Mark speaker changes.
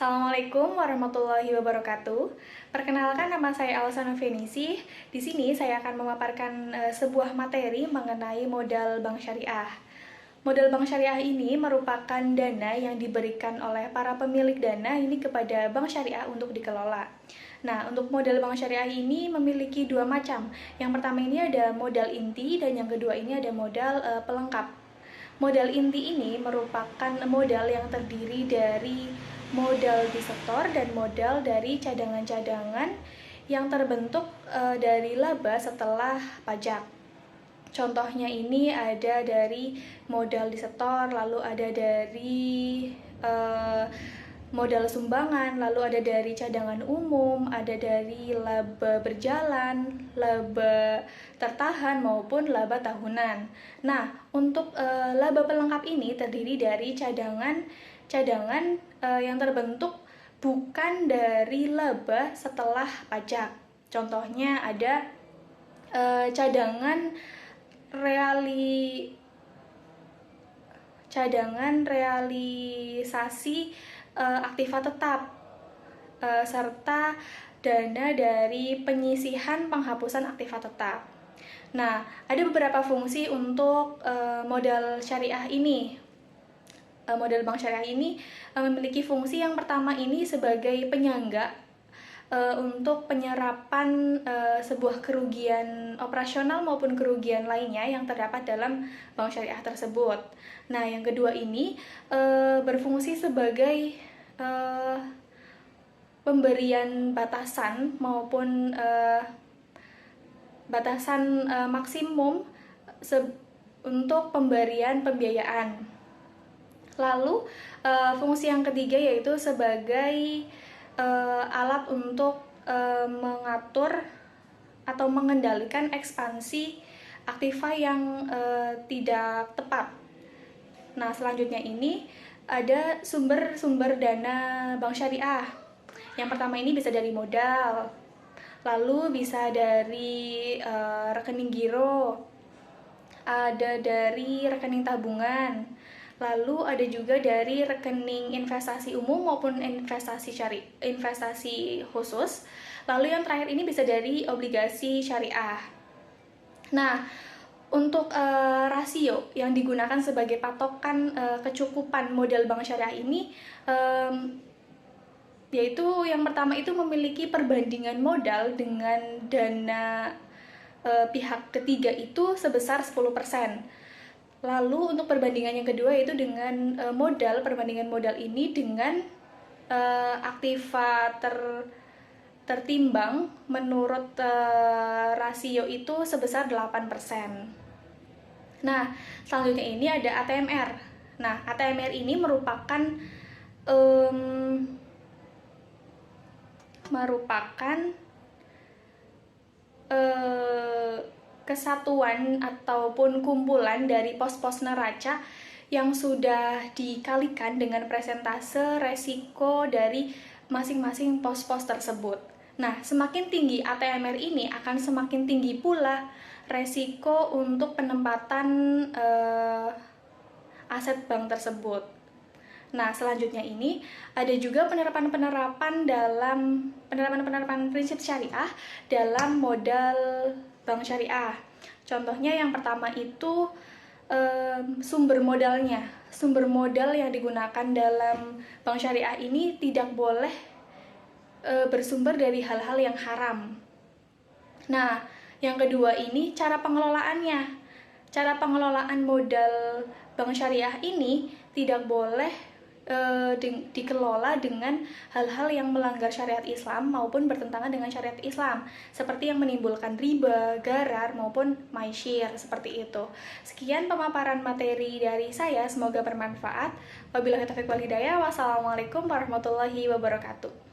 Speaker 1: Assalamualaikum warahmatullahi wabarakatuh. Perkenalkan, nama saya Alsa Novenisih. Di sini saya akan memaparkan sebuah materi mengenai modal bank syariah. Modal bank syariah ini merupakan dana yang diberikan oleh para pemilik dana ini kepada bank syariah untuk dikelola. Nah, untuk modal bank syariah ini memiliki dua macam. Yang pertama ini ada modal inti dan yang kedua ini ada modal pelengkap. Modal inti ini merupakan modal yang terdiri dari modal disetor dan modal dari cadangan-cadangan yang terbentuk dari laba setelah pajak. Contohnya ini ada dari modal disetor, lalu ada dari modal sumbangan, lalu ada dari cadangan umum, ada dari laba berjalan, laba tertahan maupun laba tahunan. Nah, untuk laba pelengkap ini terdiri dari cadangan yang terbentuk bukan dari laba setelah pajak. Contohnya ada cadangan realisasi aktiva tetap serta dana dari penyisihan penghapusan aktiva tetap. Nah, ada beberapa fungsi untuk modal syariah ini. Modal bank syariah ini memiliki fungsi yang pertama ini sebagai penyangga untuk penyerapan sebuah kerugian operasional maupun kerugian lainnya yang terdapat dalam bank syariah tersebut. Nah, yang kedua ini berfungsi sebagai pemberian batasan maupun batasan maksimum untuk pemberian pembiayaan. Lalu fungsi yang ketiga yaitu sebagai alat untuk mengatur atau mengendalikan ekspansi aktiva yang tidak tepat. Nah, selanjutnya ini ada sumber-sumber dana bank syariah. Yang pertama ini bisa dari modal, lalu bisa dari rekening giro, ada dari rekening tabungan, lalu ada juga dari rekening investasi umum maupun investasi khusus. Lalu yang terakhir ini bisa dari obligasi syariah. Nah, untuk rasio yang digunakan sebagai patokan kecukupan modal bank syariah ini yaitu yang pertama itu memiliki perbandingan modal dengan dana pihak ketiga itu sebesar 10%. Lalu untuk perbandingan yang kedua yaitu dengan perbandingan modal ini dengan aktiva tertimbang menurut rasio itu sebesar 8%. Nah, selanjutnya ini ada ATMR. Nah, ATMR ini merupakan kesatuan ataupun kumpulan dari pos-pos neraca yang sudah dikalikan dengan persentase resiko dari masing-masing pos-pos tersebut. Nah, semakin tinggi ATMR ini akan semakin tinggi pula resiko untuk penempatan aset bank tersebut. Nah, selanjutnya ini ada juga penerapan prinsip syariah dalam modal bank syariah. Contohnya yang pertama itu sumber modalnya. Sumber modal yang digunakan dalam bank syariah ini tidak boleh bersumber dari hal-hal yang haram. Nah, yang kedua ini cara pengelolaannya. Cara pengelolaan modal bank syariah ini tidak boleh dikelola dengan hal-hal yang melanggar syariat Islam maupun bertentangan dengan syariat Islam, seperti yang menimbulkan riba, gharar maupun maisyir, seperti itu. Sekian pemaparan materi dari saya, semoga bermanfaat. Wabillahi taufiq wal hidayah. Wassalamualaikum warahmatullahi wabarakatuh.